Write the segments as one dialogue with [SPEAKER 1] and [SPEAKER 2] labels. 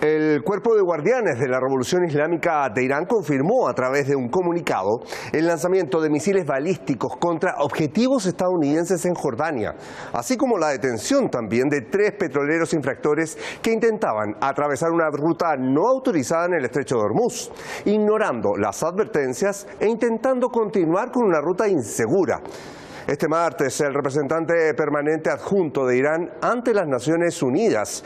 [SPEAKER 1] El Cuerpo de Guardianes de la Revolución Islámica de Irán confirmó a través de un comunicado el lanzamiento de misiles balísticos contra objetivos estadounidenses en Jordania, así como la detención también de 3 petroleros infractores que intentaban atravesar una ruta no autorizada en el estrecho de Hormuz, ignorando las advertencias e intentando continuar con una ruta insegura. Este martes, el representante permanente adjunto de Irán ante las Naciones Unidas,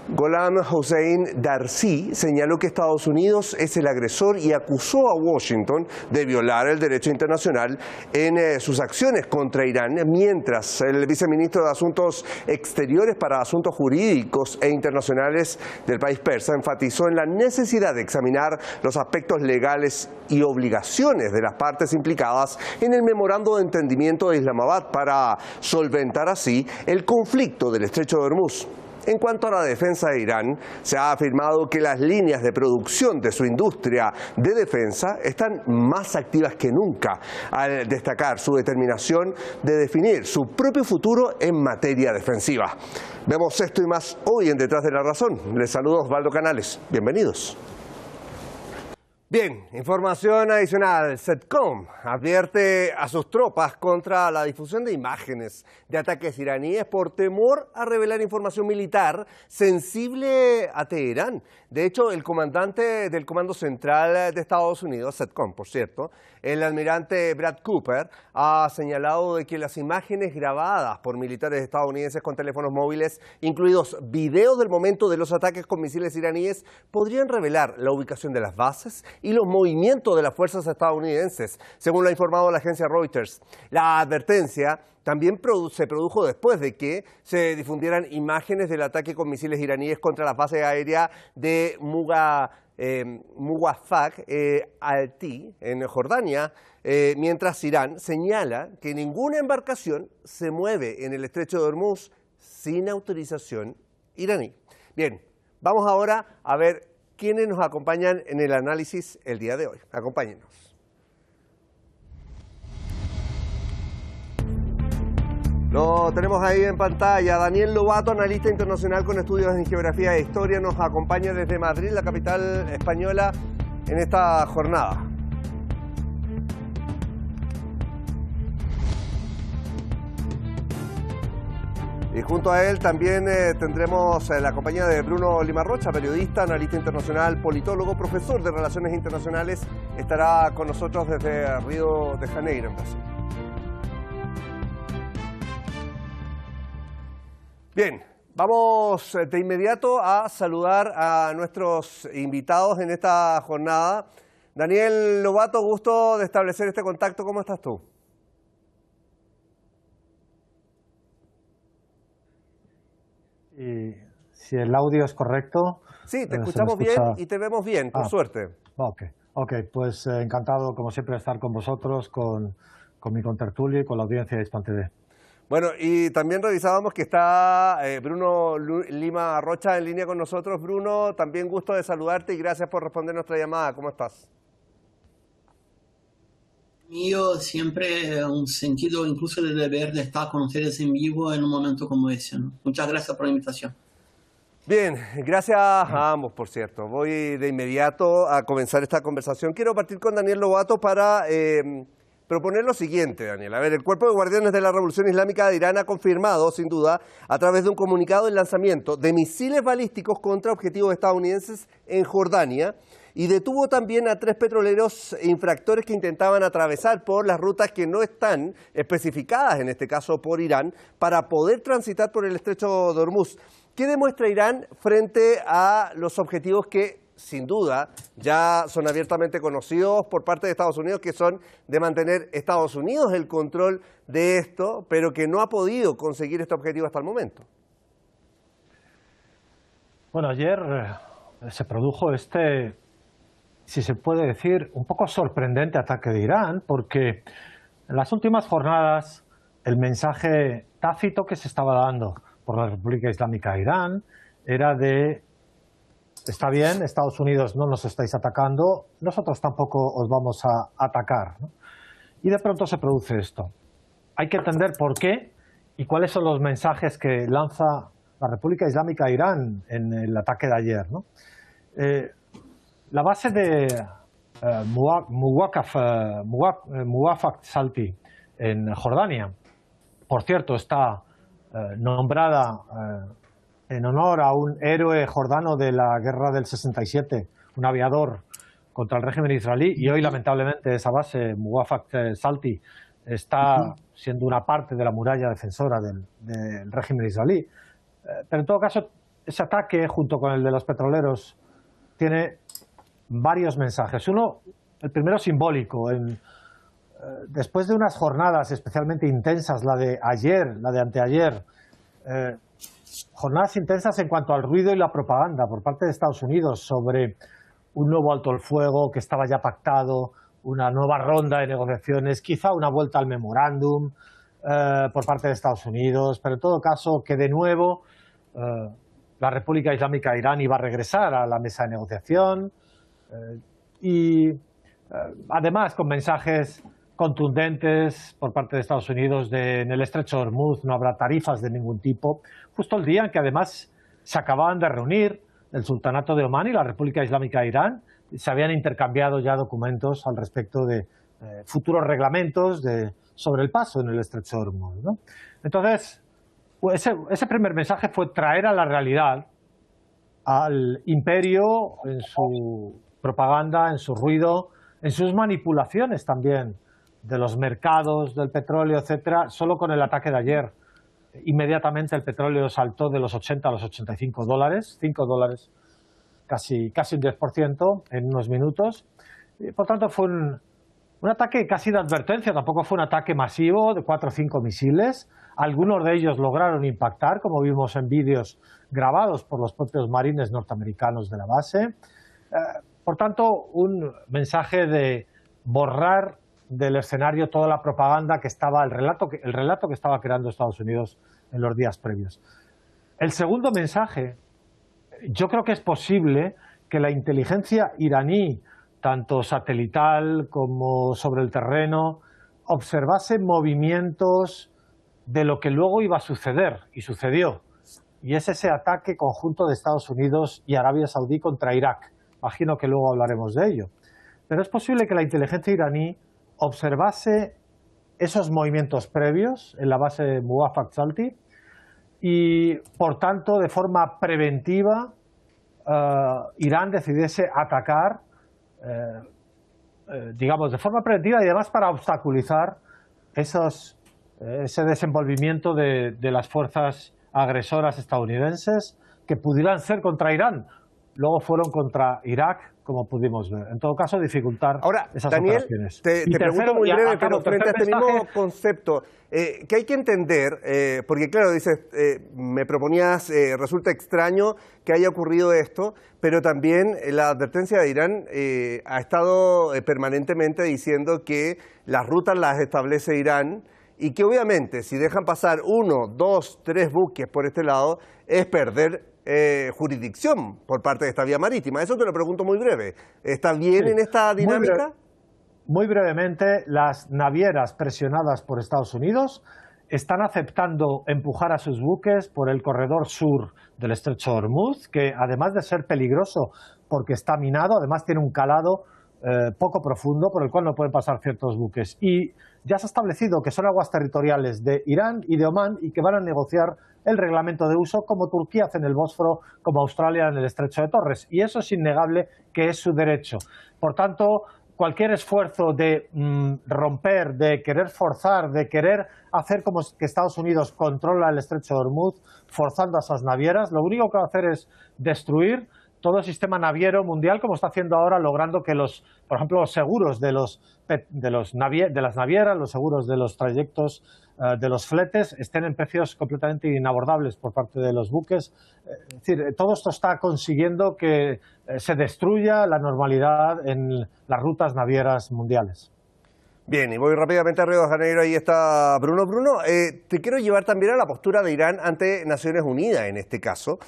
[SPEAKER 1] Gholam Hossein Darzi, señaló que Estados Unidos es el agresor y acusó a Washington de violar el derecho internacional en sus acciones contra Irán, mientras el viceministro de Asuntos Exteriores para Asuntos Jurídicos e Internacionales del país persa enfatizó en la necesidad de examinar los aspectos legales y obligaciones de las partes implicadas en el memorando de entendimiento de Islamabad para solventar así el conflicto del estrecho de Hormuz. En cuanto a la defensa de Irán, se ha afirmado que las líneas de producción de su industria de defensa están más activas que nunca, al destacar su determinación de definir su propio futuro en materia defensiva. Vemos esto y más hoy en Detrás de la Razón. Les saludo Osvaldo Canales. Bienvenidos. Bien, información adicional. CENTCOM advierte a sus tropas contra la difusión de imágenes de ataques iraníes por temor a revelar información militar sensible a Teherán. De hecho, el comandante del Comando Central de Estados Unidos, CENTCOM, por cierto, el almirante Brad Cooper, ha señalado de que las imágenes grabadas por militares estadounidenses con teléfonos móviles, incluidos videos del momento de los ataques con misiles iraníes, podrían revelar la ubicación de las bases y los movimientos de las fuerzas estadounidenses, según lo ha informado la agencia Reuters. La advertencia también se produjo después de que se difundieran imágenes del ataque con misiles iraníes contra la base aérea de Muwafaq al-Ti en Jordania, mientras Irán señala que ninguna embarcación se mueve en el estrecho de Hormuz sin autorización iraní. Bien, vamos ahora a ver quiénes nos acompañan en el análisis el día de hoy. Acompáñenos. Lo tenemos ahí en pantalla. Daniel Lobato, analista internacional con estudios en geografía e historia, nos acompaña desde Madrid, la capital española, en esta jornada. Y junto a él también tendremos la compañía de Bruno Limarrocha, periodista, analista internacional, politólogo, profesor de Relaciones Internacionales. Estará con nosotros desde Río de Janeiro, en Brasil. Bien, vamos de inmediato a saludar a nuestros invitados en esta jornada. Daniel Lobato, gusto de establecer este contacto. ¿Cómo estás tú?
[SPEAKER 2] Y si el audio es correcto.
[SPEAKER 1] Sí, te escuchamos bien y te vemos bien, por suerte.
[SPEAKER 2] Ok, pues encantado como siempre de estar con vosotros, con mi contertulio y con la audiencia de Hispan TV.
[SPEAKER 1] Bueno, y también revisábamos que está Bruno Limarrocha en línea con nosotros. Bruno, también gusto de saludarte y gracias por responder nuestra llamada. ¿Cómo estás?
[SPEAKER 3] Mío, siempre un sentido incluso de deber de estar con ustedes en vivo en un momento como ese, ¿no? Muchas gracias por la invitación.
[SPEAKER 1] Bien, gracias a ambos, por cierto. Voy de inmediato a comenzar esta conversación. Quiero partir con Daniel Lobato para proponer lo siguiente, Daniel. A ver, el Cuerpo de Guardianes de la Revolución Islámica de Irán ha confirmado, sin duda, a través de un comunicado, el lanzamiento de misiles balísticos contra objetivos estadounidenses en Jordania y detuvo también a 3 petroleros infractores que intentaban atravesar por las rutas que no están especificadas, en este caso por Irán, para poder transitar por el estrecho de Hormuz. ¿Qué demuestra Irán frente a los objetivos que, sin duda, ya son abiertamente conocidos por parte de Estados Unidos, que son de mantener Estados Unidos el control de esto, pero que no ha podido conseguir este objetivo hasta el momento?
[SPEAKER 2] Bueno, ayer se produjo este, si se puede decir, un poco sorprendente ataque de Irán, porque en las últimas jornadas el mensaje tácito que se estaba dando por la República Islámica de Irán era de: está bien, Estados Unidos no nos estáis atacando, nosotros tampoco os vamos a atacar, ¿no? Y de pronto se produce esto. Hay que entender por qué y cuáles son los mensajes que lanza la República Islámica de Irán en el ataque de ayer, ¿no? La base de Muwafaq Salti en Jordania, por cierto, está nombrada en honor a un héroe jordano de la guerra del 67, un aviador contra el régimen israelí, y hoy lamentablemente esa base, Muwafaq Salti, está siendo una parte de la muralla defensora del régimen israelí. Pero en todo caso, ese ataque, junto con el de los petroleros, tiene varios mensajes. Uno, el primero simbólico. Después de unas jornadas especialmente intensas, la de ayer, la de anteayer, jornadas intensas en cuanto al ruido y la propaganda por parte de Estados Unidos sobre un nuevo alto el fuego que estaba ya pactado, una nueva ronda de negociaciones, quizá una vuelta al memorándum por parte de Estados Unidos, pero en todo caso que de nuevo la República Islámica de Irán iba a regresar a la mesa de negociación y además con mensajes contundentes por parte de Estados Unidos en el estrecho de Hormuz no habrá tarifas de ningún tipo, justo el día en que además se acababan de reunir el Sultanato de Omán y la República Islámica de Irán. Se habían intercambiado ya documentos al respecto de futuros reglamentos sobre el paso en el estrecho de Hormuz, ¿no? Entonces, pues ese primer mensaje fue traer a la realidad al imperio en su propaganda, en su ruido, en sus manipulaciones también de los mercados del petróleo, etcétera. Solo con el ataque de ayer, inmediatamente el petróleo saltó de los 80 a los 85 dólares, 5 dólares, casi un 10% en unos minutos. Y, por tanto, fue un ataque casi de advertencia, tampoco fue un ataque masivo de 4 o 5 misiles. Algunos de ellos lograron impactar, como vimos en vídeos grabados por los propios marines norteamericanos de la base. Por tanto, un mensaje de borrar del escenario toda la propaganda que estaba, el relato que estaba creando Estados Unidos en los días previos. El segundo mensaje, yo creo que es posible que la inteligencia iraní, tanto satelital como sobre el terreno, observase movimientos de lo que luego iba a suceder, y sucedió. Y es ese ataque conjunto de Estados Unidos y Arabia Saudí contra Irak. Imagino que luego hablaremos de ello. Pero es posible que la inteligencia iraní observase esos movimientos previos en la base de Muwafaq Salti y, por tanto, de forma preventiva, Irán decidiese atacar, digamos, de forma preventiva y además para obstaculizar ese desenvolvimiento de las fuerzas agresoras estadounidenses que pudieran ser contra Irán. Luego fueron contra Irak, como pudimos ver. En todo caso, dificultar esas operaciones.
[SPEAKER 1] Te pregunto muy breve, pero frente a este mismo concepto, que hay que entender, porque claro, dices, me proponías, resulta extraño que haya ocurrido esto, pero también la advertencia de Irán ha estado permanentemente diciendo que las rutas las establece Irán y que obviamente si dejan pasar 1, 2, 3 buques por este lado es perder jurisdicción por parte de esta vía marítima. Eso te lo pregunto muy breve. ¿Está bien en esta dinámica?
[SPEAKER 2] Muy brevemente, las navieras presionadas por Estados Unidos están aceptando empujar a sus buques por el corredor sur del estrecho de Hormuz, que además de ser peligroso porque está minado, además tiene un calado poco profundo por el cual no pueden pasar ciertos buques. Y ya se ha establecido que son aguas territoriales de Irán y de Omán y que van a negociar el reglamento de uso como Turquía hace en el Bósforo, como Australia en el estrecho de Torres. Y eso es innegable que es su derecho. Por tanto, cualquier esfuerzo de romper, de querer forzar, de querer hacer como que Estados Unidos controla el estrecho de Hormuz, forzando a esas navieras, lo único que va a hacer es destruir todo el sistema naviero mundial, como está haciendo ahora, logrando que por ejemplo, los seguros de las navieras, los seguros de los trayectos, de los fletes, estén en precios completamente inabordables por parte de los buques. Es decir, todo esto está consiguiendo que se destruya la normalidad en las rutas navieras mundiales.
[SPEAKER 1] Bien, y voy rápidamente a Río de Janeiro, ahí está Bruno. Bruno, te quiero llevar también a la postura de Irán ante Naciones Unidas en este caso.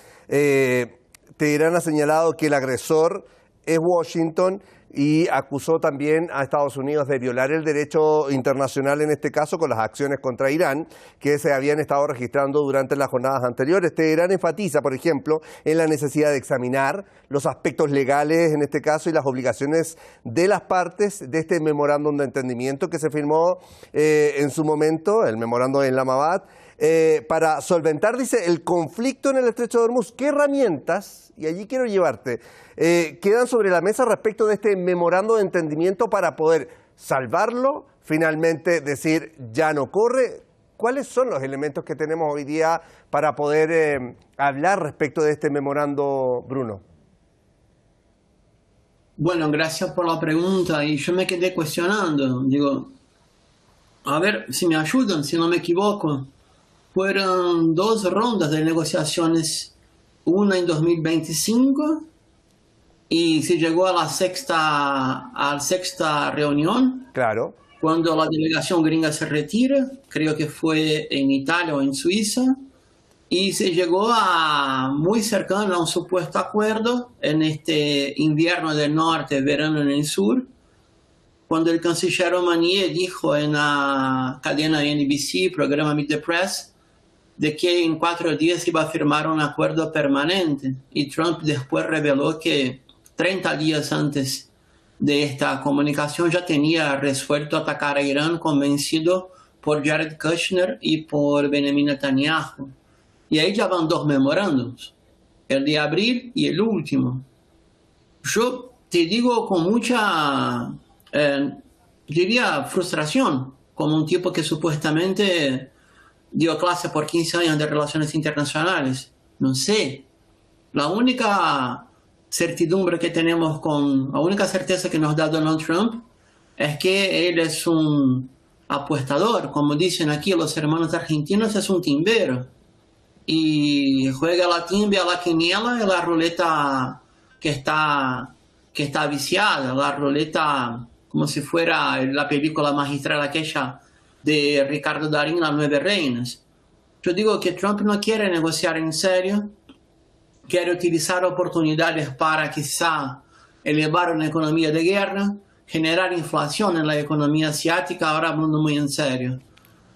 [SPEAKER 1] Teherán ha señalado que el agresor es Washington, y acusó también a Estados Unidos de violar el derecho internacional, en este caso con las acciones contra Irán que se habían estado registrando durante las jornadas anteriores. Teherán enfatiza, por ejemplo, en la necesidad de examinar los aspectos legales, en este caso, y las obligaciones de las partes de este memorándum de entendimiento que se firmó en su momento, el memorándum en Islamabad, para solventar, dice, el conflicto en el Estrecho de Hormuz. ¿Qué herramientas, y allí quiero llevarte, quedan sobre la mesa respecto de este memorando de entendimiento para poder salvarlo, finalmente decir ya no corre? ¿Cuáles son los elementos que tenemos hoy día para poder hablar respecto de este memorando, Bruno?
[SPEAKER 3] Bueno, gracias por la pregunta. Y yo me quedé cuestionando. Digo, a ver si me ayudan, si no me equivoco. Fueron 2 rondas de negociaciones, una en 2025 y se llegó a la sexta reunión.
[SPEAKER 1] Claro.
[SPEAKER 3] Cuando la delegación gringa se retira, creo que fue en Italia o en Suiza, y se llegó a muy cercano a un supuesto acuerdo en este invierno del norte, verano en el sur, cuando el canciller Romani dijo en la cadena NBC, programa Meet the Press, de que en 4 días iba a firmar un acuerdo permanente. Y Trump después reveló que 30 días antes de esta comunicación ya tenía resuelto atacar a Irán, convencido por Jared Kushner y por Benjamin Netanyahu. Y ahí ya van 2 memorándums, el de abril y el último. Yo te digo con mucha, diría, frustración, como un tipo que supuestamente dio clase por 15 años de relaciones internacionales. No sé, la única certidumbre que tenemos la única certeza que nos da Donald Trump es que él es un apostador, como dicen aquí los hermanos argentinos, es un timbero. Y juega la timba, la quiniela y la ruleta que está viciada, la ruleta como si fuera la película magistral aquella de Ricardo Darín, Las 9 Reinas. Yo digo que Trump no quiere negociar en serio, quiere utilizar oportunidades para quizá elevar una economía de guerra, generar inflación en la economía asiática, ahora hablando muy en serio.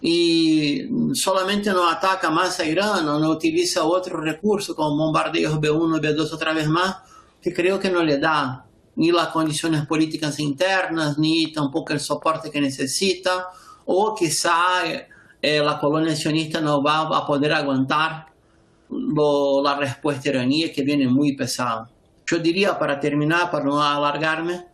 [SPEAKER 3] Y solamente no ataca más a Irán, no utiliza otros recursos como bombardeos B1, B2 otra vez más, que creo que no le da ni las condiciones políticas internas, ni tampoco el soporte que necesita, o quizá la colonia sionista no va a poder aguantar la respuesta iraní, que viene muy pesada. Yo diría, para terminar, para no alargarme,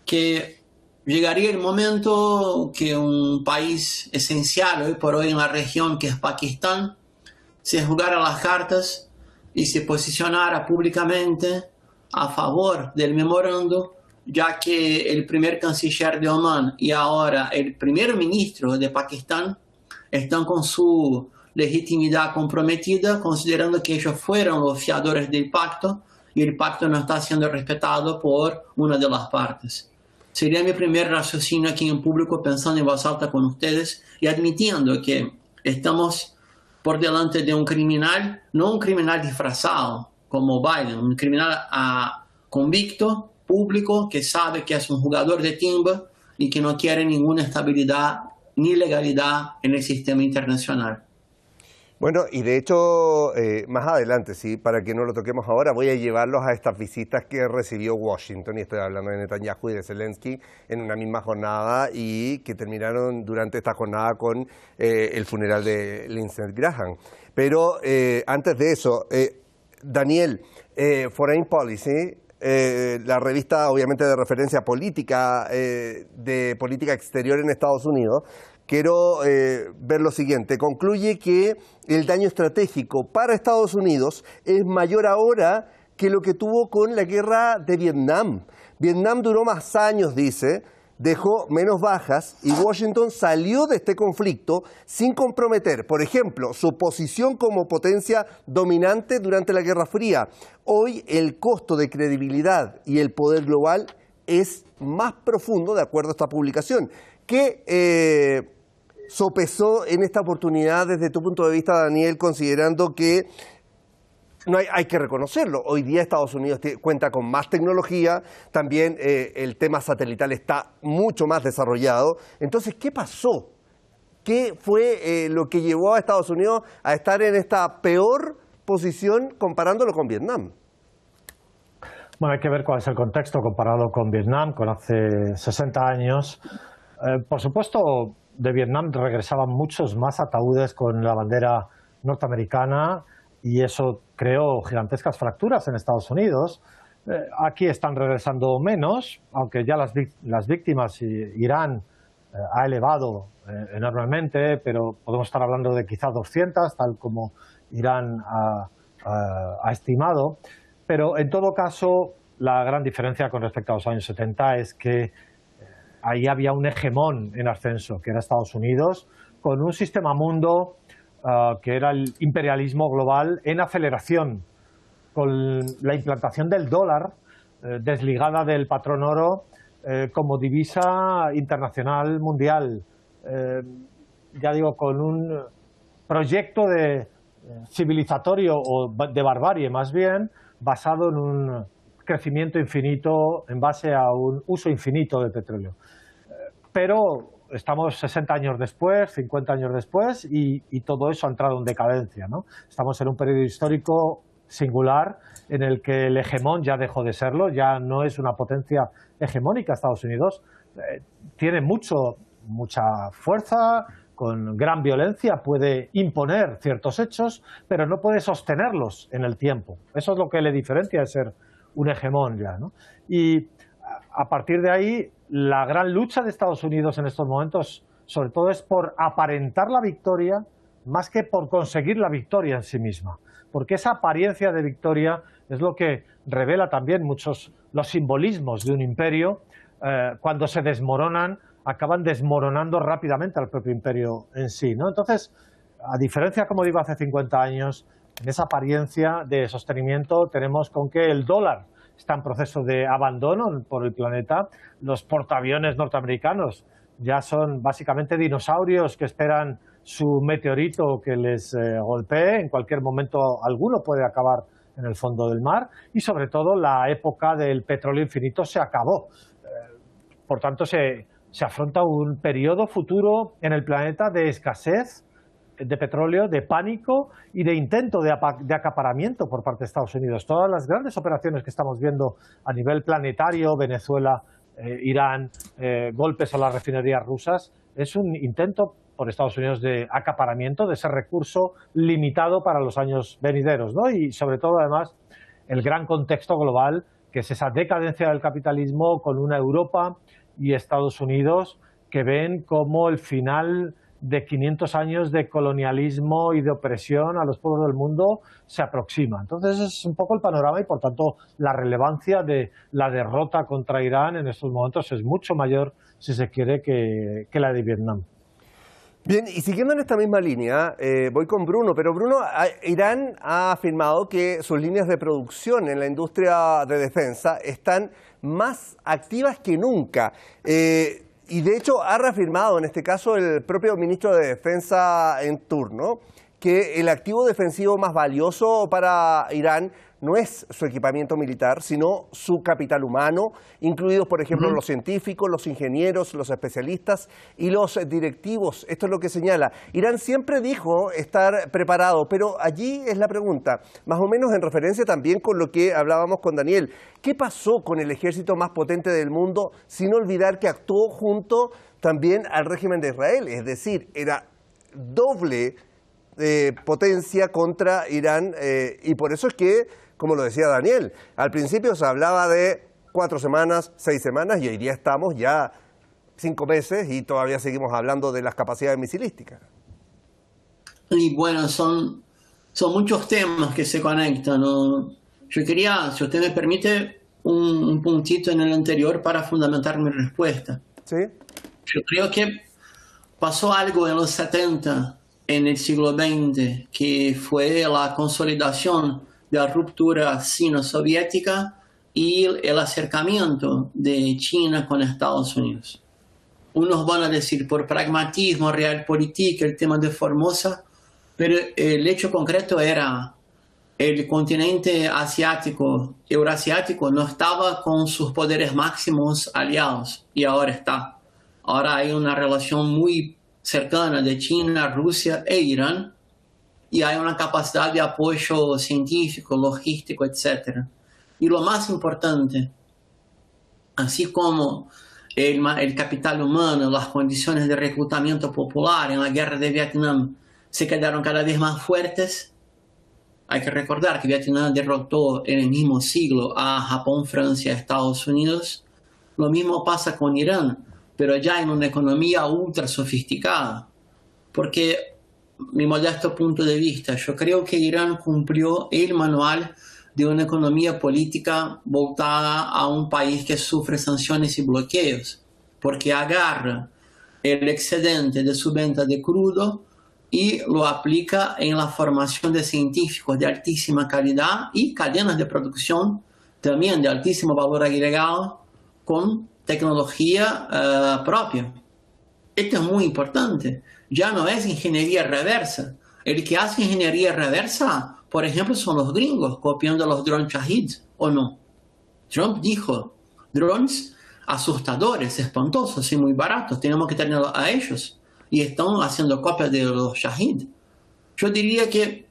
[SPEAKER 3] que llegaría el momento que un país esencial hoy por hoy en la región, que es Pakistán, se jugara las cartas y se posicionara públicamente a favor del memorando, ya que el primer canciller de Omán y ahora el primer ministro de Pakistán están con su legitimidad comprometida, considerando que ellos fueron los fiadores del pacto y el pacto no está siendo respetado por una de las partes. Sería mi primer raciocinio aquí en público, pensando en voz alta con ustedes y admitiendo que estamos por delante de un criminal, no un criminal disfrazado como Biden, un criminal convicto, público, que sabe que es un jugador de timba y que no quiere ninguna estabilidad ni legalidad en el sistema internacional.
[SPEAKER 1] Bueno, y de hecho, más adelante, sí, para que no lo toquemos ahora, voy a llevarlos a estas visitas que recibió Washington, y estoy hablando de Netanyahu y de Zelensky, en una misma jornada, y que terminaron durante esta jornada con el funeral de Lindsey Graham. Pero antes de eso, Daniel, Foreign Policy, la revista obviamente de referencia política, de política exterior en Estados Unidos, quiero ver lo siguiente. Concluye que el daño estratégico para Estados Unidos es mayor ahora que lo que tuvo con la guerra de Vietnam. Vietnam duró más años, dice, dejó menos bajas y Washington salió de este conflicto sin comprometer, por ejemplo, su posición como potencia dominante durante la Guerra Fría. Hoy el costo de credibilidad y el poder global es más profundo, de acuerdo a esta publicación. ¿Qué sopesó en esta oportunidad desde tu punto de vista, Daniel, considerando que No hay que reconocerlo. Hoy día Estados Unidos cuenta con más tecnología, también el tema satelital está mucho más desarrollado. Entonces, ¿qué pasó? ¿Qué fue lo que llevó a Estados Unidos a estar en esta peor posición comparándolo con Vietnam?
[SPEAKER 2] Bueno, hay que ver cuál es el contexto comparado con Vietnam, con hace 60 años. Por supuesto, de Vietnam regresaban muchos más ataúdes con la bandera norteamericana y eso creó gigantescas fracturas en Estados Unidos. Aquí están regresando menos, aunque ya las víctimas, Irán ha elevado enormemente, pero podemos estar hablando de quizá 200, tal como Irán ha estimado. Pero en todo caso, la gran diferencia con respecto a los años 70 es que ahí había un hegemón en ascenso, que era Estados Unidos, con un sistema mundo que era el imperialismo global en aceleración, con la implantación del dólar desligada del patrón oro como divisa internacional mundial. Ya digo, con un proyecto civilizatorio o de barbarie más bien, basado en un crecimiento infinito en base a un uso infinito del petróleo. Pero estamos 60 años después, 50 años después, y todo eso ha entrado en decadencia, ¿no? Estamos en un periodo histórico singular en el que el hegemón ya dejó de serlo, ya no es una potencia hegemónica. Estados Unidos tiene mucha fuerza, con gran violencia, puede imponer ciertos hechos, pero no puede sostenerlos en el tiempo. Eso es lo que le diferencia de ser un hegemón ya, ¿no? Y a partir de ahí, la gran lucha de Estados Unidos en estos momentos, sobre todo, es por aparentar la victoria más que por conseguir la victoria en sí misma. Porque esa apariencia de victoria es lo que revela también los simbolismos de un imperio. Cuando se desmoronan, acaban desmoronando rápidamente al propio imperio en sí, ¿no? Entonces, a diferencia, como digo, hace 50 años, en esa apariencia de sostenimiento tenemos con que el dólar está en proceso de abandono por el planeta. Los portaaviones norteamericanos ya son básicamente dinosaurios que esperan su meteorito que les golpee. En cualquier momento alguno puede acabar en el fondo del mar y sobre todo la época del petróleo infinito se acabó. Por tanto, se afronta un periodo futuro en el planeta de escasez de petróleo, de pánico y de intento de acaparamiento por parte de Estados Unidos. Todas las grandes operaciones que estamos viendo a nivel planetario, Venezuela, Irán, golpes a las refinerías rusas, es un intento por Estados Unidos de acaparamiento de ese recurso limitado para los años venideros, ¿no? Y sobre todo, además, el gran contexto global, que es esa decadencia del capitalismo con una Europa y Estados Unidos que ven como el final de 500 años de colonialismo y de opresión a los pueblos del mundo se aproxima. Entonces es un poco el panorama y por tanto la relevancia de la derrota contra Irán en estos momentos es mucho mayor, si se quiere, que la de Vietnam.
[SPEAKER 1] Bien, y siguiendo en esta misma línea, voy con Bruno, pero Bruno, Irán ha afirmado que sus líneas de producción en la industria de defensa están más activas que nunca. Y de hecho ha reafirmado en este caso el propio ministro de Defensa en turno que el activo defensivo más valioso para Irán no es su equipamiento militar, sino su capital humano, incluidos, por ejemplo, los científicos, los ingenieros, los especialistas y los directivos. Esto es lo que señala. Irán siempre dijo estar preparado, pero allí es la pregunta, más o menos en referencia también con lo que hablábamos con Daniel. ¿Qué pasó con el ejército más potente del mundo, sin olvidar que actuó junto también al régimen de Israel? Es decir, era doble potencia contra Irán y por eso es que, como lo decía Daniel, al principio se hablaba de 4 semanas, 6 semanas y hoy día estamos ya 5 meses y todavía seguimos hablando de las capacidades misilísticas.
[SPEAKER 3] Y bueno, son muchos temas que se conectan, ¿no? Yo quería, si usted me permite, un puntito en el anterior para fundamentar mi respuesta.
[SPEAKER 1] ¿Sí?
[SPEAKER 3] Yo creo que pasó algo en los 70, en el siglo XX, que fue la consolidación de la ruptura sino-soviética y el acercamiento de China con Estados Unidos. Unos van a decir por pragmatismo, realpolitik, el tema de Formosa, pero el hecho concreto era el continente asiático, euroasiático, no estaba con sus poderes máximos aliados y ahora está. Ahora hay una relación muy cercana de China, Rusia e Irán y hay una capacidad de apoyo científico, logístico, etc. Y lo más importante, así como el capital humano, las condiciones de reclutamiento popular en la guerra de Vietnam se quedaron cada vez más fuertes, hay que recordar que Vietnam derrotó en el mismo siglo a Japón, Francia, Estados Unidos. Lo mismo pasa con Irán, pero ya en una economía ultra sofisticada. Porque, mi modesto punto de vista, yo creo que Irán cumplió el manual de una economía política voltada a un país que sufre sanciones y bloqueos, porque agarra el excedente de su venta de crudo y lo aplica en la formación de científicos de altísima calidad y cadenas de producción también de altísimo valor agregado con tecnología propia. Esto es muy importante. Ya no es ingeniería reversa. El que hace ingeniería reversa, por ejemplo, son los gringos copiando los drones Shahid, ¿o no? Trump dijo, drones asustadores, espantosos y muy baratos, tenemos que tenerlos a ellos. Y están haciendo copias de los Shahid. Yo diría que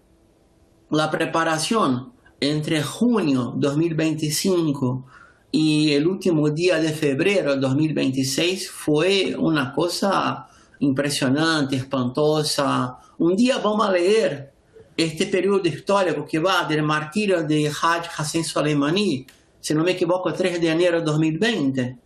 [SPEAKER 3] la preparación entre junio 2025 y el último día de febrero 2026 fue una cosa impresionante, espantosa. Un día vamos a leer este periodo histórico que va del martirio de Haj Hassan Soleimani, si no me equivoco, 3 de enero de 2020,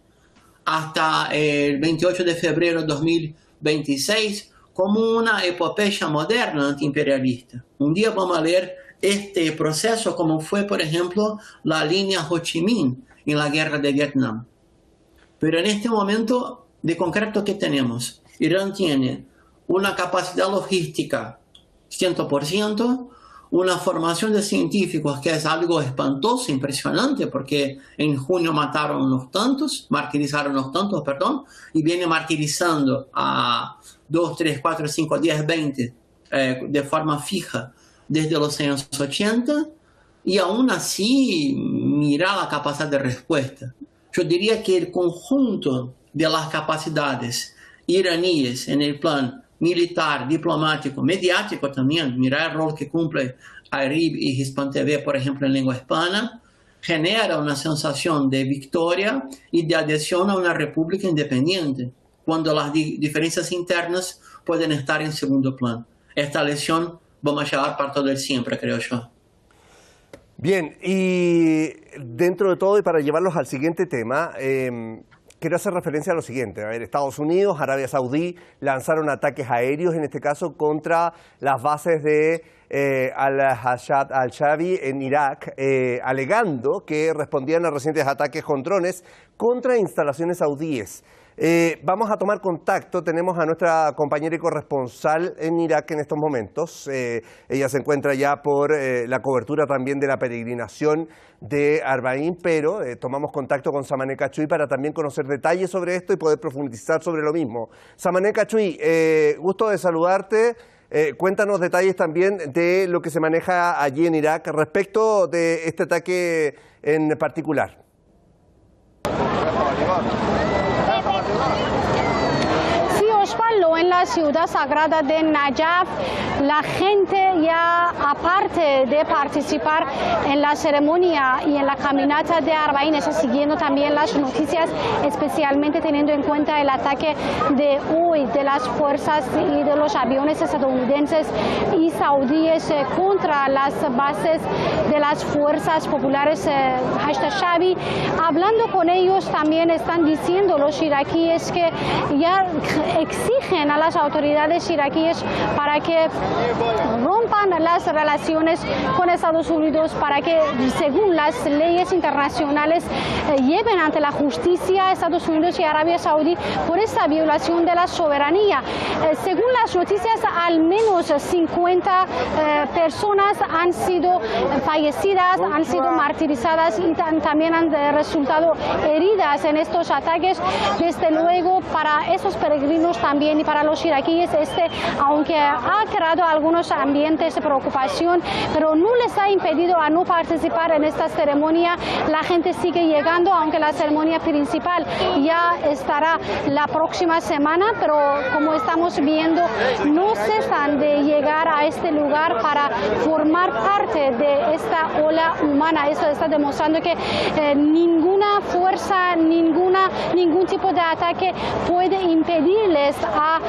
[SPEAKER 3] hasta el 28 de febrero de 2026, como una epopeya moderna antiimperialista. Un día vamos a leer este proceso como fue, por ejemplo, la línea Ho Chi Minh en la guerra de Vietnam. Pero en este momento, de concreto, ¿qué tenemos? Irán tiene una capacidad logística 100%, una formación de científicos que es algo espantoso, impresionante, porque en junio mataron unos tantos, martirizaron unos tantos, perdón, y viene martirizando a 2, 3, 4, 5, 10, 20 de forma fija desde los años 80, y aún así mira la capacidad de respuesta. Yo diría que el conjunto de las capacidades iraníes en el plan militar, diplomático, mediático también, mirar el rol que cumple ARIB y Hispan TV, por ejemplo, en lengua hispana, genera una sensación de victoria y de adhesión a una república independiente, cuando las diferencias internas pueden estar en segundo plano. Esta lección vamos a llevar para todo el siempre, creo yo.
[SPEAKER 1] Bien, y dentro de todo, y para llevarlos al siguiente tema, quiero hacer referencia a lo siguiente. A ver, Estados Unidos, Arabia Saudí lanzaron ataques aéreos, en este caso, contra las bases de Al-Hashad al-Shabi en Irak, alegando que respondían a recientes ataques con drones contra instalaciones saudíes. Vamos a tomar contacto, tenemos a nuestra compañera y corresponsal en Irak en estos momentos. Ella se encuentra ya por la cobertura también de la peregrinación de Arbaín, pero tomamos contacto con Samaneh Kachoui para también conocer detalles sobre esto y poder profundizar sobre lo mismo. Samaneh Kachoui, gusto de saludarte. Cuéntanos detalles también de lo que se maneja allí en Irak respecto de este ataque en particular.
[SPEAKER 4] Osvaldo, en la ciudad sagrada de Najaf, la gente ya, aparte de participar en la ceremonia y en la caminata de Arbaín, está siguiendo también las noticias, especialmente teniendo en cuenta el ataque de hoy de las fuerzas y de los aviones estadounidenses y saudíes contra las bases de las fuerzas populares Hashd-e-Shaabi. Hablando con ellos, también están diciendo los iraquíes que ya exigen a las autoridades iraquíes para que rompan las relaciones con Estados Unidos, para que, según las leyes internacionales, lleven ante la justicia a Estados Unidos y Arabia Saudí por esta violación de la soberanía. Según las noticias, al menos 50 personas han sido fallecidas, han sido martirizadas y también han resultado heridas en estos ataques. Desde luego, para esos peregrinos también también y para los iraquíes, aunque ha creado algunos ambientes de preocupación, pero no les ha impedido a no participar en esta ceremonia. La gente sigue llegando, aunque la ceremonia principal ya estará la próxima semana, pero como estamos viendo, no cesan de llegar a este lugar para formar parte de esta ola humana. Eso está demostrando que ninguna fuerza, ningún tipo de ataque puede impedirles a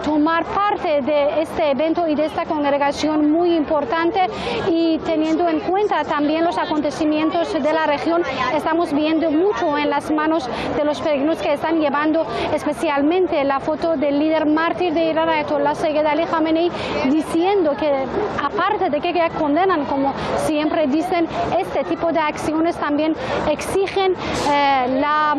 [SPEAKER 4] tomar parte de este evento y de esta congregación muy importante. Y teniendo en cuenta también los acontecimientos de la región, estamos viendo mucho en las manos de los peregrinos que están llevando especialmente la foto del líder mártir de Irán, Ayatollah Sayyid Ali Khamenei, diciendo que aparte de que condenan, como siempre dicen, este tipo de acciones también exigen la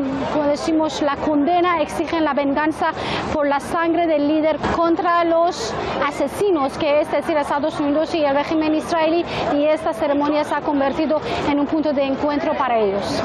[SPEAKER 4] condena, exigen la venganza por la sangre del líder contra los asesinos, que es decir, Estados Unidos y el régimen israelí, y esta ceremonia se ha convertido en un punto de encuentro para ellos.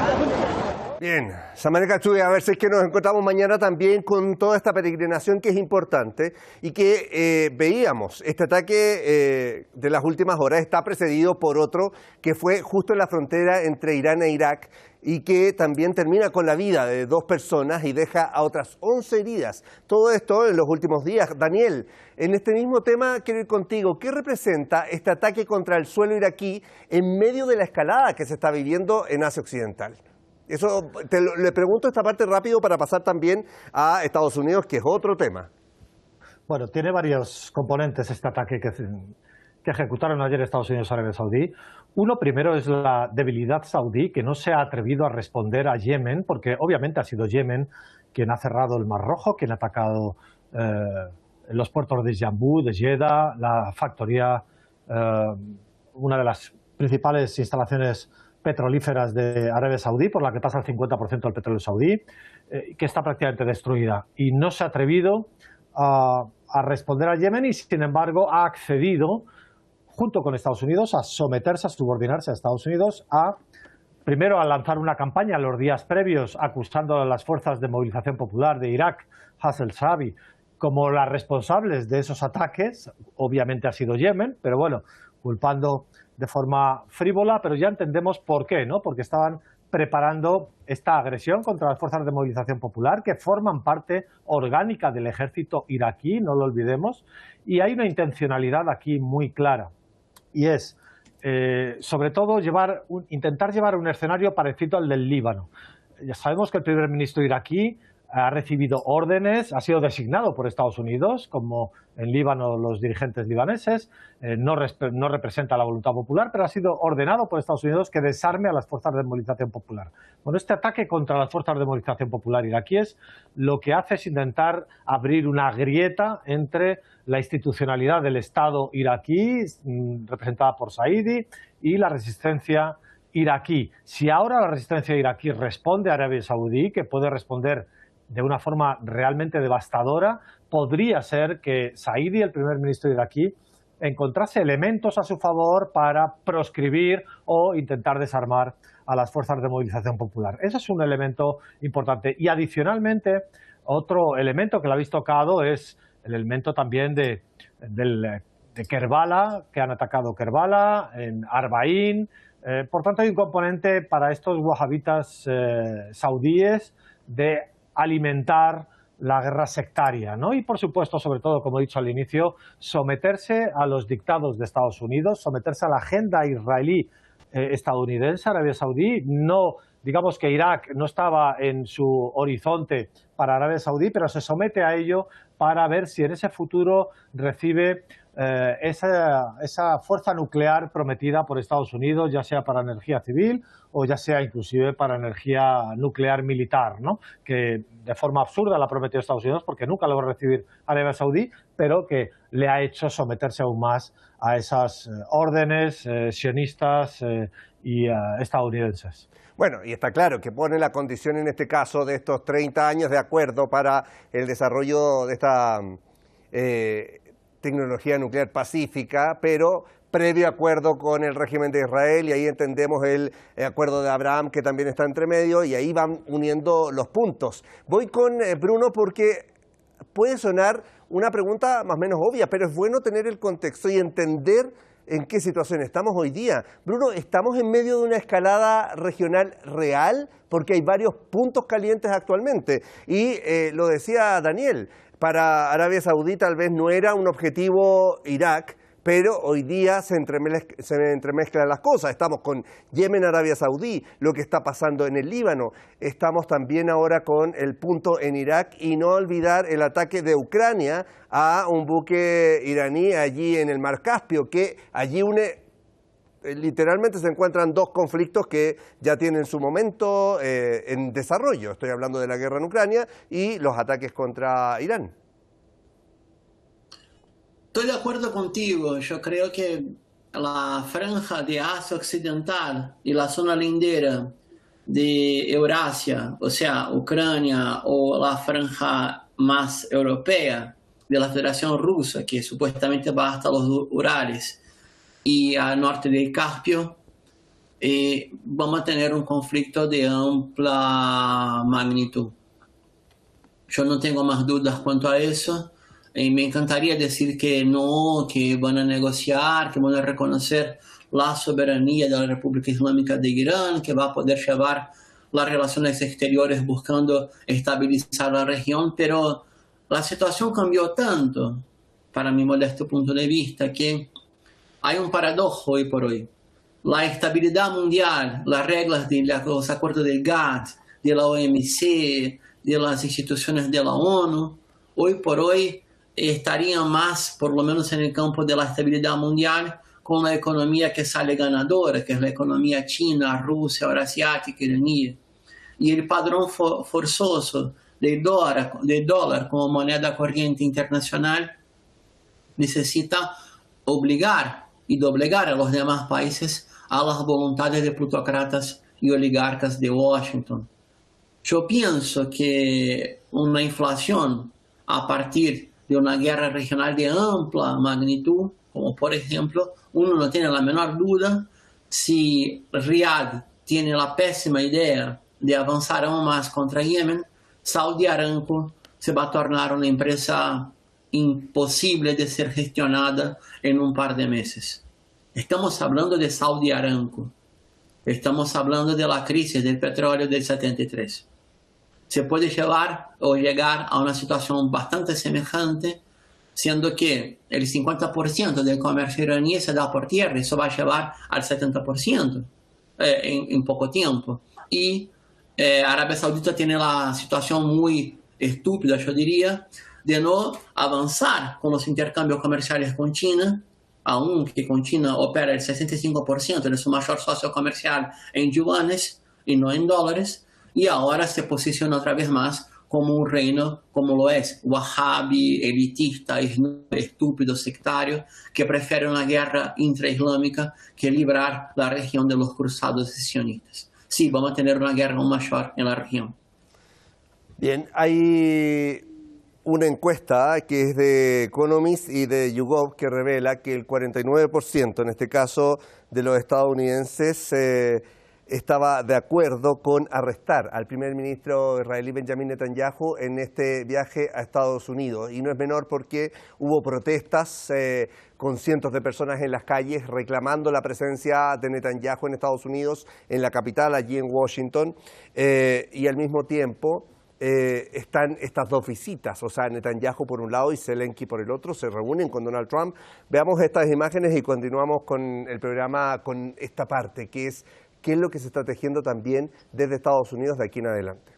[SPEAKER 1] Bien, Samantha Katsugi, a ver si es que nos encontramos mañana también con toda esta peregrinación que es importante y que veíamos. Este ataque de las últimas horas está precedido por otro que fue justo en la frontera entre Irán e Irak y que también termina con la vida de 2 personas y deja a otras 11 heridas. Todo esto en los últimos días. Daniel, en este mismo tema quiero ir contigo. ¿Qué representa este ataque contra el suelo iraquí en medio de la escalada que se está viviendo en Asia Occidental? Eso le pregunto esta parte rápido para pasar también a Estados Unidos, que es otro tema.
[SPEAKER 2] Bueno, tiene varios componentes este ataque que ejecutaron ayer Estados Unidos y Arabia Saudí. Uno, primero, es la debilidad saudí, que no se ha atrevido a responder a Yemen, porque obviamente ha sido Yemen quien ha cerrado el Mar Rojo, quien ha atacado los puertos de Yanbu, de Jeddah, la factoría, una de las principales instalaciones petrolíferas de Arabia Saudí, por la que pasa el 50% del petróleo saudí, que está prácticamente destruida. Y no se ha atrevido a responder a Yemen y, sin embargo, ha accedido, junto con Estados Unidos, a someterse, a subordinarse a Estados Unidos, primero a lanzar una campaña en los días previos acusando a las fuerzas de movilización popular de Irak, Has el-Shaabi, como las responsables de esos ataques. Obviamente ha sido Yemen, pero bueno, culpando de forma frívola, pero ya entendemos por qué, ¿no? Porque estaban preparando esta agresión contra las fuerzas de movilización popular, que forman parte orgánica del ejército iraquí, no lo olvidemos, y hay una intencionalidad aquí muy clara, y es, sobre todo, intentar llevar un escenario parecido al del Líbano. Ya sabemos que el primer ministro iraquí ha recibido órdenes, ha sido designado por Estados Unidos, como en Líbano los dirigentes libaneses, no representa la voluntad popular, pero ha sido ordenado por Estados Unidos que desarme a las fuerzas de movilización popular. Bueno, este ataque contra las fuerzas de movilización popular iraquíes lo que hace es intentar abrir una grieta entre la institucionalidad del Estado iraquí, representada por Saidi, y la resistencia iraquí. Si ahora la resistencia iraquí responde a Arabia Saudí, que puede responder de una forma realmente devastadora, podría ser que Saidi, el primer ministro iraquí, encontrase elementos a su favor para proscribir o intentar desarmar a las fuerzas de movilización popular. Ese es un elemento importante. Y adicionalmente, otro elemento que le habéis tocado es el elemento también de Kerbala, que han atacado Kerbala, en Arbaín. Por tanto, hay un componente para estos wahabitas saudíes de alimentar la guerra sectaria, ¿no? Y por supuesto, sobre todo, como he dicho al inicio, someterse a los dictados de Estados Unidos, someterse a la agenda israelí estadounidense. Arabia Saudí, no, digamos que Irak no estaba en su horizonte para Arabia Saudí, pero se somete a ello para ver si en ese futuro recibe esa fuerza nuclear prometida por Estados Unidos, ya sea para energía civil o ya sea inclusive para energía nuclear militar, ¿no? Que de forma absurda la prometió Estados Unidos porque nunca lo va a recibir Arabia Saudí, pero que le ha hecho someterse aún más a esas órdenes sionistas y estadounidenses.
[SPEAKER 1] Bueno, y está claro que pone la condición en este caso de estos 30 años de acuerdo para el desarrollo de esta tecnología nuclear pacífica, pero previo acuerdo con el régimen de Israel, y ahí entendemos el acuerdo de Abraham que también está entre medio, y ahí van uniendo los puntos. Voy con Bruno porque puede sonar una pregunta más o menos obvia, pero es bueno tener el contexto y entender en qué situación estamos hoy día. Bruno, ¿estamos en medio de una escalada regional real? Porque hay varios puntos calientes actualmente. Y lo decía Daniel, para Arabia Saudí tal vez no era un objetivo Irak, pero hoy día se entremezclan las cosas. Estamos con Yemen, Arabia Saudí, lo que está pasando en el Líbano. Estamos también ahora con el punto en Irak y no olvidar el ataque de Ucrania a un buque iraní allí en el Mar Caspio, que allí literalmente se encuentran dos conflictos que ya tienen su momento en desarrollo. Estoy hablando de la guerra en Ucrania y los ataques contra Irán.
[SPEAKER 3] Estoy de acuerdo contigo. Yo creo que la franja de Asia Occidental y la zona lindera de Eurasia, o sea, Ucrania o la franja más europea de la Federación Rusa, que supuestamente va hasta los Urales y al norte del Caspio, vamos a tener un conflicto de amplia magnitud. Yo no tengo más dudas cuanto a eso. Me encantaría decir que no, que van a negociar, que van a reconocer la soberanía de la República Islámica de Irán, que va a poder llevar las relaciones exteriores buscando estabilizar la región, pero la situación cambió tanto, para mi modesto punto de vista, que hay un paradojo hoy por hoy. La estabilidad mundial, las reglas de los acuerdos del GATT, de la OMC, de las instituciones de la ONU, hoy por hoy estarían más, por lo menos en el campo de la estabilidad mundial, con la economía que sale ganadora, que es la economía china, rusa, euroasiática, iraní. Y el padrón forzoso del dólar como moneda corriente internacional necesita obligar y doblegar a los demás países a las voluntades de plutócratas y oligarcas de Washington. Yo pienso que una inflación a partir de una guerra regional de amplia magnitud, como por ejemplo, uno no tiene la menor duda si Riad tiene la pésima idea de avanzar aún más contra Yemen, Saudi Aramco se va a tornar una empresa imposible de ser gestionada en un par de meses. Estamos hablando de Saudi Aramco, estamos hablando de la crisis del petróleo del 73. Se puede llevar o llegar a una situación bastante semejante, siendo que el 50% del comercio iraní se da por tierra, eso va a llevar al 70% en poco tiempo. Y Arabia Saudita tiene la situación muy estúpida, yo diría, de no avanzar con los intercambios comerciales con China, aunque con China opera el 65% de su mayor socio comercial en yuanes y no en dólares, y ahora se posiciona otra vez más como un reino, como lo es, wahhabi, elitista, estúpido, sectario, que prefiere una guerra intraislámica que librar la región de los cruzados sionistas. Sí, vamos a tener una guerra aún mayor en la región.
[SPEAKER 1] Bien, hay una encuesta que es de Economist y de YouGov que revela que el 49%, en este caso de los estadounidenses, estaba de acuerdo con arrestar al primer ministro israelí Benjamin Netanyahu en este viaje a Estados Unidos. Y no es menor porque hubo protestas con cientos de personas en las calles reclamando la presencia de Netanyahu en Estados Unidos, en la capital, allí en Washington, y al mismo tiempo están estas dos visitas, o sea, Netanyahu por un lado y Zelensky por el otro, se reúnen con Donald Trump. Veamos estas imágenes y continuamos con el programa con esta parte, que es qué es lo que se está tejiendo también desde Estados Unidos de aquí en adelante.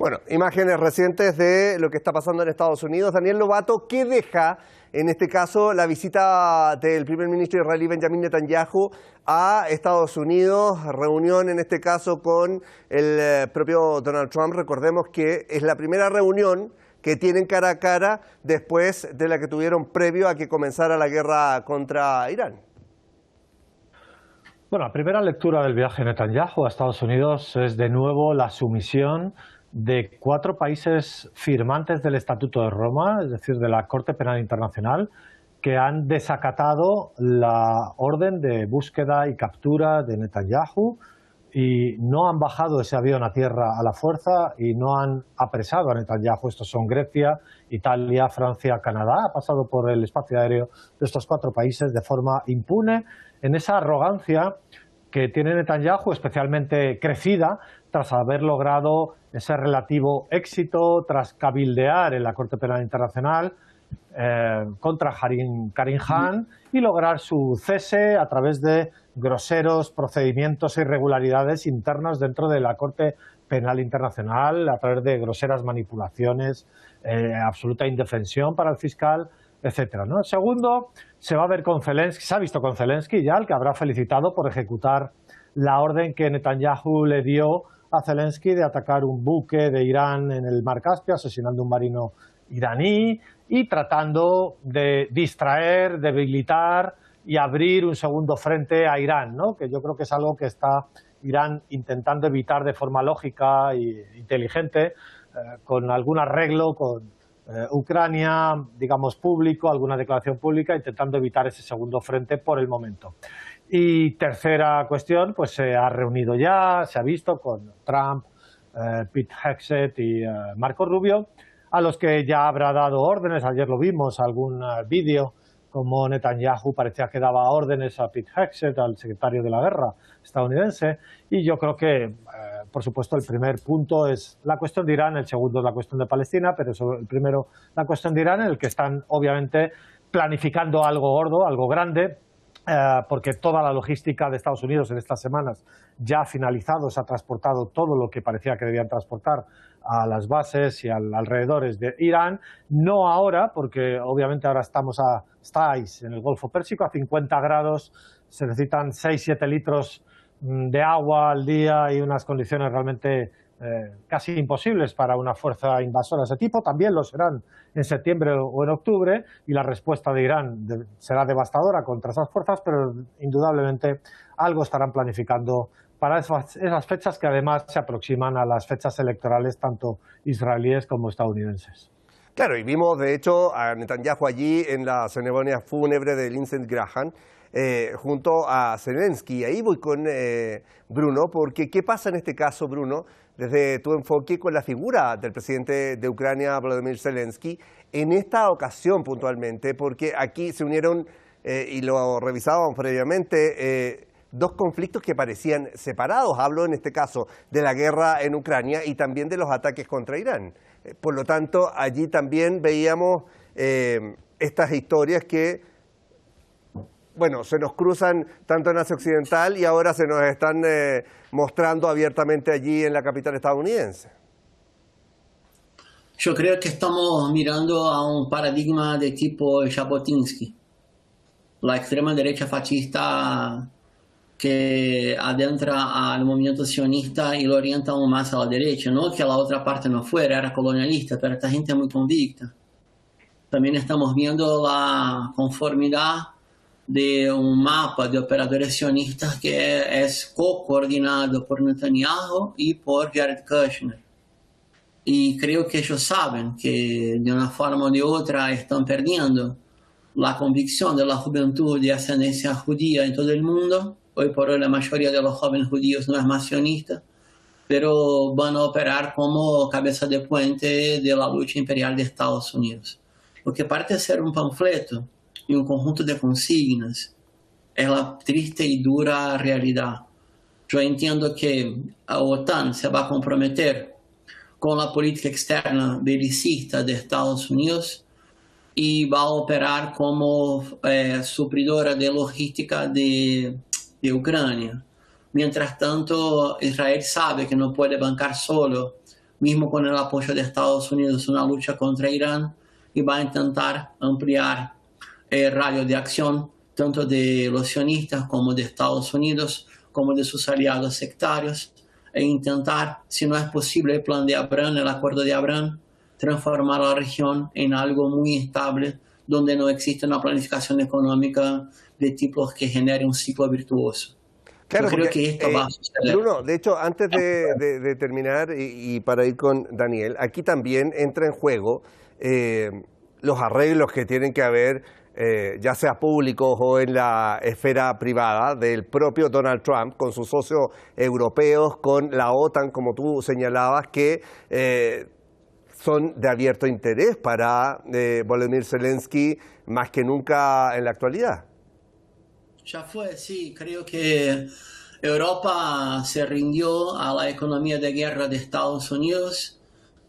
[SPEAKER 1] Bueno, imágenes recientes de lo que está pasando en Estados Unidos. Daniel Lobato, ¿qué deja en este caso la visita del primer ministro israelí Benjamin Netanyahu a Estados Unidos? Reunión en este caso con el propio Donald Trump. Recordemos que es la primera reunión que tienen cara a cara después de la que tuvieron previo a que comenzara la guerra contra Irán.
[SPEAKER 2] Bueno, la primera lectura del viaje de Netanyahu a Estados Unidos es de nuevo la sumisión de 4 países firmantes del Estatuto de Roma, es decir, de la Corte Penal Internacional, que han desacatado la orden de búsqueda y captura de Netanyahu y no han bajado ese avión a tierra a la fuerza y no han apresado a Netanyahu. Estos son Grecia, Italia, Francia, Canadá. Ha pasado por el espacio aéreo de estos 4 países de forma impune, en esa arrogancia que tiene Netanyahu, especialmente crecida tras haber logrado ese relativo éxito, tras cabildear en la Corte Penal Internacional contra Karim Khan y lograr su cese a través de groseros procedimientos e irregularidades internas dentro de la Corte Penal Internacional, a través de groseras manipulaciones, absoluta indefensión para el fiscal, etcétera, ¿no? Segundo, se va a ver con Zelensky, se ha visto con Zelensky ya, el que habrá felicitado por ejecutar la orden que Netanyahu le dio a Zelensky de atacar un buque de Irán en el Mar Caspio, asesinando a un marino iraní y tratando de distraer, debilitar y abrir un segundo frente a Irán, ¿no? Que yo creo que es algo que está Irán intentando evitar de forma lógica e inteligente, con algún arreglo con Ucrania, digamos, público, alguna declaración pública, intentando evitar ese segundo frente por el momento. Y tercera cuestión, pues se ha reunido ya, se ha visto con Trump, Pete Hegseth y Marco Rubio, a los que ya habrá dado órdenes. Ayer lo vimos, algún vídeo, como Netanyahu parecía que daba órdenes a Pete Hegseth, al secretario de la guerra estadounidense, y yo creo que, por supuesto, el primer punto es la cuestión de Irán, el segundo es la cuestión de Palestina, pero el primero la cuestión de Irán, en el que están obviamente planificando algo gordo, algo grande, porque toda la logística de Estados Unidos en estas semanas ya ha finalizado, se ha transportado todo lo que parecía que debían transportar a las bases y alrededores de Irán. No ahora, porque obviamente ahora estáis en el Golfo Pérsico a 50 grados, se necesitan 6-7 litros de agua al día y unas condiciones realmente casi imposibles para una fuerza invasora de ese tipo. También lo serán en septiembre o en octubre, y la respuesta de Irán será devastadora contra esas fuerzas, pero indudablemente algo estarán planificando para esas fechas, que además se aproximan a las fechas electorales tanto israelíes como estadounidenses.
[SPEAKER 1] Claro, y vimos de hecho a Netanyahu allí en la ceremonia fúnebre de Lindsey Graham, junto a Zelensky. Ahí voy con Bruno, porque ¿qué pasa en este caso, Bruno, desde tu enfoque con la figura del presidente de Ucrania, Volodymyr Zelensky, en esta ocasión puntualmente? Porque aquí se unieron, y lo revisábamos previamente, 2 conflictos que parecían separados. Hablo en este caso de la guerra en Ucrania y también de los ataques contra Irán. Por lo tanto, allí también veíamos estas historias que, bueno, se nos cruzan tanto en Asia Occidental y ahora se nos están mostrando abiertamente allí en la capital estadounidense.
[SPEAKER 3] Yo creo que estamos mirando a un paradigma de tipo Jabotinsky, la extrema derecha fascista que adentra al movimiento sionista y lo orienta aún más a la derecha. No que la otra parte no fuera, era colonialista, pero esta gente es muy convicta. También estamos viendo la conformidad de un mapa de operadores sionistas que es co-coordinado por Netanyahu y por Jared Kushner. Y creo que ellos saben que de una forma o de otra están perdiendo la convicción de la juventud de ascendencia judía en todo el mundo. Hoy por hoy la mayoría de los jóvenes judíos no es más sionista, pero van a operar como cabeza de puente de la lucha imperial de Estados Unidos. Lo que parece ser un panfleto y un conjunto de consignas es la triste y dura realidad. Yo entiendo que la OTAN se va a comprometer con la política externa belicista de Estados Unidos y va a operar como supridora de logística de Ucrania. Mientras tanto, Israel sabe que no puede bancar solo mismo con el apoyo de Estados Unidos, una lucha contra Irán y va a intentar ampliar el radio de acción tanto de los sionistas como de Estados Unidos, como de sus aliados sectarios, e intentar, si no es posible el plan de Abraham, el acuerdo de Abraham, transformar la región en algo muy estable, donde no existe una planificación económica de tipos que genere un ciclo virtuoso.
[SPEAKER 1] Claro,
[SPEAKER 3] yo creo
[SPEAKER 1] porque,
[SPEAKER 3] que esto va a suceder.
[SPEAKER 1] Bruno, de hecho, antes de terminar y para ir con Daniel, aquí también entra en juego los arreglos que tienen que haber, ya sea públicos o en la esfera privada, del propio Donald Trump con sus socios europeos, con la OTAN, como tú señalabas, que son de abierto interés para Volodymyr Zelensky más que nunca en la actualidad.
[SPEAKER 3] Ya fue, sí, creo que Europa se rindió a la economía de guerra de Estados Unidos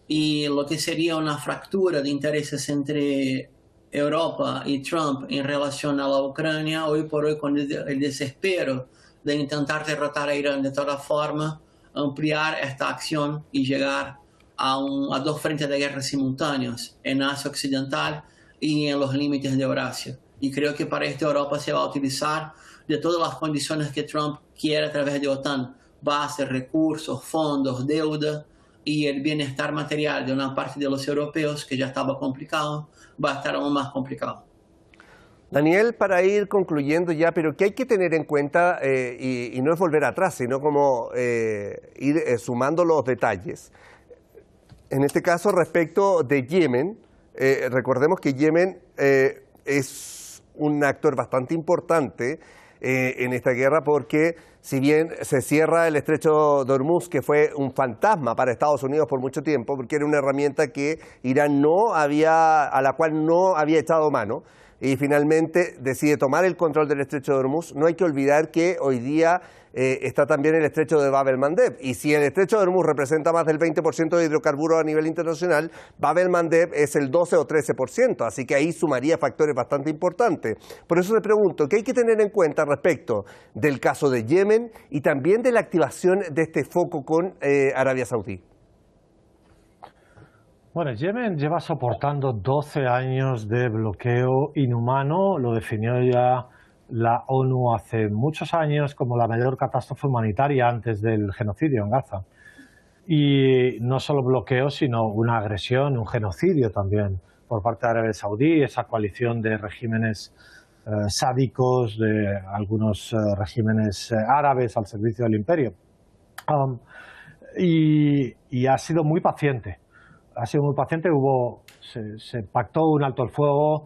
[SPEAKER 3] y lo que sería una fractura de intereses entre Europa y Trump en relación a la Ucrania, hoy por hoy con el desespero de intentar derrotar a Irán de toda forma, ampliar esta acción y llegar a dos frentes de guerra simultáneos, en Asia Occidental y en los límites de Eurasia. Y creo que para esto Europa se va a utilizar de todas las condiciones que Trump quiere a través de OTAN, base, recursos, fondos, deuda, y el bienestar material de una parte de los europeos, que ya estaba complicado, va a estar aún más complicado.
[SPEAKER 1] Daniel, para ir concluyendo ya, pero que hay que tener en cuenta, y no es volver atrás, sino como ir sumando los detalles. En este caso, respecto de Yemen, recordemos que Yemen es un actor bastante importante en esta guerra porque si bien se cierra el estrecho de Hormuz, que fue un fantasma para Estados Unidos por mucho tiempo, porque era una herramienta que Irán a la cual no había echado mano, y finalmente decide tomar el control del estrecho de Hormuz, no hay que olvidar que hoy día está también el estrecho de Bab el-Mandeb, y si el estrecho de Hormuz representa más del 20% de hidrocarburos a nivel internacional, Bab el-Mandeb es el 12 o 13%, así que ahí sumaría factores bastante importantes. Por eso le pregunto, ¿qué hay que tener en cuenta respecto del caso de Yemen y también de la activación de este foco con Arabia Saudí?
[SPEAKER 2] Bueno, Yemen lleva soportando 12 años de bloqueo inhumano, lo definió ya la ONU hace muchos años como la mayor catástrofe humanitaria antes del genocidio en Gaza. Y no solo bloqueo, sino una agresión, un genocidio también por parte de Arabia Saudí, esa coalición de regímenes sádicos, de algunos regímenes árabes al servicio del imperio. Y ha sido muy paciente. Ha sido muy paciente, se pactó un alto el fuego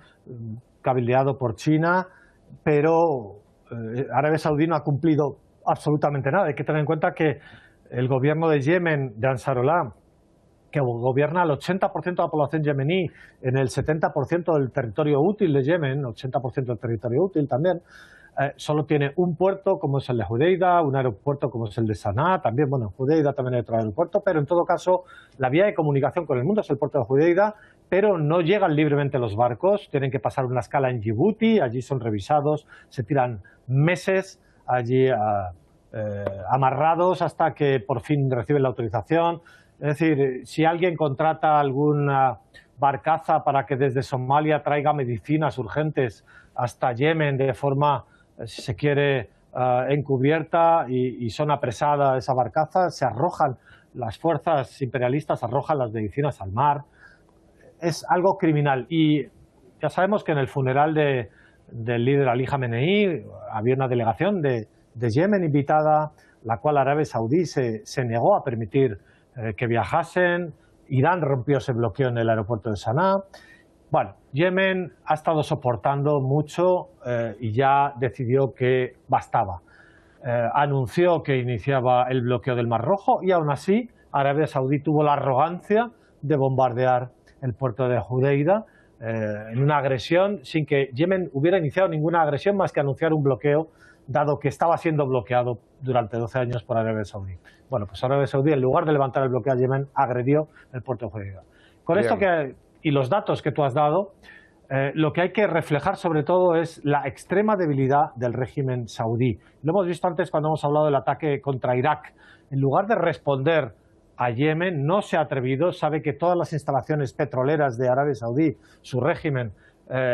[SPEAKER 2] cabildeado por China, pero Arabia Saudí no ha cumplido absolutamente nada. Hay que tener en cuenta que el gobierno de Yemen, de Ansarullah, que gobierna el 80% de la población yemení en el 70% del territorio útil de Yemen, 80% del territorio útil también, solo tiene un puerto como es el de Judeida, un aeropuerto como es el de Sanaa, también, bueno, en Judeida también hay otro aeropuerto, pero en todo caso la vía de comunicación con el mundo es el puerto de Judeida, pero no llegan libremente los barcos, tienen que pasar una escala en Djibouti, allí son revisados, se tiran meses allí amarrados hasta que por fin reciben la autorización. Es decir, si alguien contrata alguna barcaza para que desde Somalia traiga medicinas urgentes hasta Yemen de forma, si se quiere, encubierta y son apresadas esa barcaza, se arrojan, las fuerzas imperialistas arrojan las medicinas al mar. Es algo criminal. Y ya sabemos que en el funeral del líder Ali Khamenei había una delegación de Yemen invitada, la cual Arabia Saudí se negó a permitir que viajasen. Irán rompió ese bloqueo en el aeropuerto de Sanaa. Bueno, Yemen ha estado soportando mucho y ya decidió que bastaba. Anunció que iniciaba el bloqueo del Mar Rojo y aún así Arabia Saudí tuvo la arrogancia de bombardear el puerto de Judeida en una agresión sin que Yemen hubiera iniciado ninguna agresión más que anunciar un bloqueo, dado que estaba siendo bloqueado durante 12 años por Arabia Saudí. Bueno, pues Arabia Saudí, en lugar de levantar el bloqueo a Yemen, agredió el puerto de Judeida. Con esto y los datos que tú has dado, lo que hay que reflejar sobre todo es la extrema debilidad del régimen saudí. Lo hemos visto antes cuando hemos hablado del ataque contra Irak. En lugar de responder a Yemen, no se ha atrevido, sabe que todas las instalaciones petroleras de Arabia Saudí, su régimen,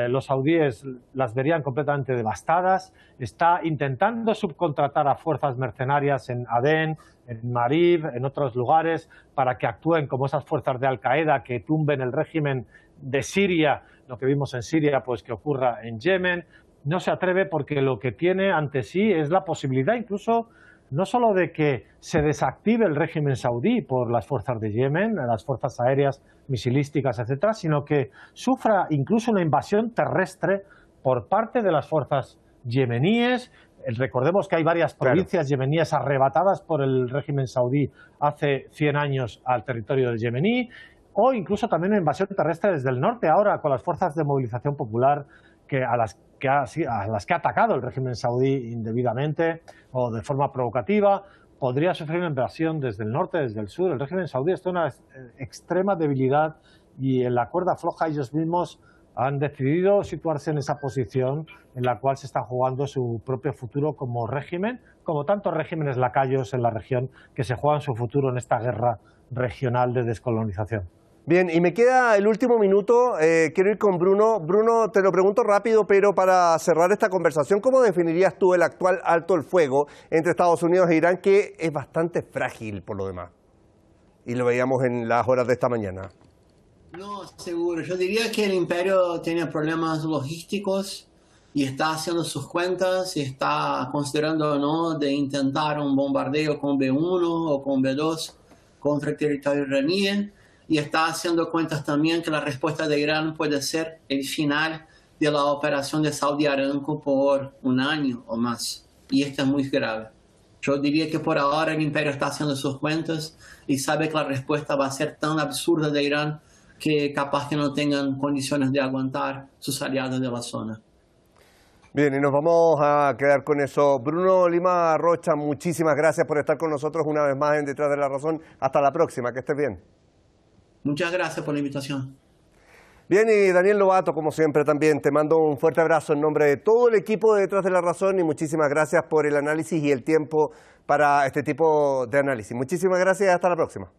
[SPEAKER 2] los saudíes las verían completamente devastadas, está intentando subcontratar a fuerzas mercenarias en Adén, en Marib, en otros lugares, para que actúen como esas fuerzas de Al-Qaeda que tumben el régimen de Siria, lo que vimos en Siria, pues que ocurra en Yemen. No se atreve porque lo que tiene ante sí es la posibilidad incluso no solo de que se desactive el régimen saudí por las fuerzas de Yemen, las fuerzas aéreas, misilísticas, etcétera, sino que sufra incluso una invasión terrestre por parte de las fuerzas yemeníes. Recordemos que hay varias provincias yemeníes arrebatadas por el régimen saudí hace 100 años al territorio del yemení, o incluso también una invasión terrestre desde el norte ahora con las fuerzas de movilización popular a las que ha atacado el régimen saudí indebidamente o de forma provocativa. Podría sufrir una invasión desde el norte, desde el sur. El régimen saudí está en una extrema debilidad y en la cuerda floja ellos mismos han decidido situarse en esa posición en la cual se está jugando su propio futuro como régimen, como tantos regímenes lacayos en la región que se juegan su futuro en esta guerra regional de descolonización.
[SPEAKER 1] Bien, y me queda el último minuto, quiero ir con Bruno. Bruno, te lo pregunto rápido, pero para cerrar esta conversación, ¿cómo definirías tú el actual alto el fuego entre Estados Unidos e Irán, que es bastante frágil por lo demás? Y lo veíamos en las horas de esta mañana.
[SPEAKER 3] No, seguro. Yo diría que el imperio tiene problemas logísticos y está haciendo sus cuentas y está considerando no de intentar un bombardeo con B-1 o con B-2 contra el territorio iraní. Y está haciendo cuentas también que la respuesta de Irán puede ser el final de la operación de Saudi Aramco por un año o más. Y esto es muy grave. Yo diría que por ahora el imperio está haciendo sus cuentas y sabe que la respuesta va a ser tan absurda de Irán que capaz que no tengan condiciones de aguantar sus aliados de la zona.
[SPEAKER 1] Bien, y nos vamos a quedar con eso. Bruno Lima Rocha, muchísimas gracias por estar con nosotros una vez más en Detrás de la Razón. Hasta la próxima, que estés bien.
[SPEAKER 3] Muchas gracias por la invitación.
[SPEAKER 1] Bien, y Daniel Lobato, como siempre, también te mando un fuerte abrazo en nombre de todo el equipo de Detrás de la Razón y muchísimas gracias por el análisis y el tiempo para este tipo de análisis. Muchísimas gracias y hasta la próxima.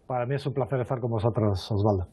[SPEAKER 2] Para mí es un placer estar con vosotros, Osvaldo.